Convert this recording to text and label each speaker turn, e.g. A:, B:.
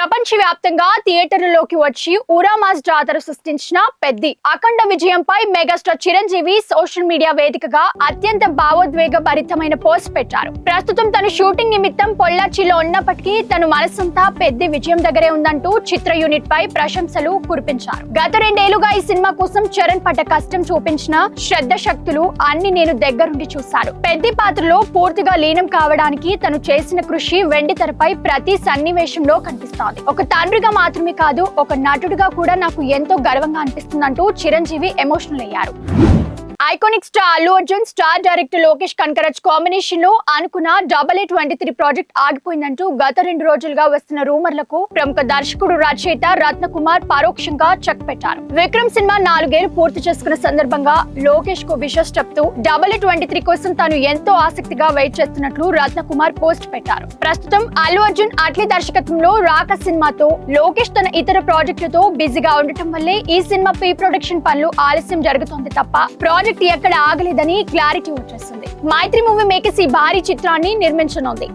A: ప్రపంచవ్యాప్తంగా థియేటర్లలోకి వచ్చి ఉరామాస్ జాతర సృష్టించిన పెద్ది అఖండ విజయంపై మెగాస్టార్ చిరంజీవి సోషల్ మీడియా వేదికగా అత్యంత భావోద్వేగ భరితమైన పోస్ట్ పెట్టారు. ప్రస్తుతం తను షూటింగ్ నిమిత్తం పొల్లాచిలో ఉన్నప్పటికీ తను మనసంతా పెద్ది విజయం దగ్గరే ఉందంటూ చిత్ర యూనిట్ పై ప్రశంసలు కురిపించారు. గత 2 ఏళ్లుగా ఈ సినిమా కోసం చరణ్ పడ్డ కష్టం చూపించిన శ్రద్ధ శక్తులు అన్ని నేను దగ్గరుండి చూశాను. పెద్ది పాత్రలో పూర్తిగా లీనం కావడానికి తను చేసిన కృషి వెండితెరపై ప్రతి సన్నివేశంలో కనిపిస్తుంది. ఒక తండ్రిగా మాత్రమే కాదు, ఒక నటుడిగా కూడా నాకు ఎంతో గర్వంగా అనిపిస్తుందంటూ చిరంజీవి ఎమోషనల్ అయ్యారు. Iconic star Allu Arjun, star director Lokesh Kanagaraj combination లో అనుకున్న AA23 ప్రాజెక్ట్ ఆగిపోయిందంటూ గత 2 రోజులుగా వస్తున్న రూమర్లకు ప్రముఖ దర్శకుడు రచయిత రత్నకుమార్ పరోక్షంగా చెక్ పెట్టారు. విక్రమ్ సినిమా 4 ఏళ్లు పూర్తి చేసుకున్న సందర్భంగా లోకేష్ కు విషెస్ చెప్తూ AA23 కోసం తాను ఎంతో ఆసక్తిగా వెయిట్ చేస్తున్నట్లు రత్నకుమార్ పోస్ట్ పెట్టారు. ప్రస్తుతం అల్లు అర్జున్ అట్లీ దర్శకత్వంలో రాక సినిమాతో లోకేష్ తన ఇతర ప్రాజెక్టులతో బిజీగా ఉండటం వల్లే ఈ సినిమా ప్రీ ప్రొడక్షన్ పనులు ఆలస్యం జరుగుతోంది తప్ప ప్రాజెక్ట్ ఎక్కడ ఆగలేదని క్లారిటీ వచ్చేస్తుంది. మైత్రి మూవీ మేకర్స్ ఈ భారీ చిత్రాన్ని నిర్మించనుంది.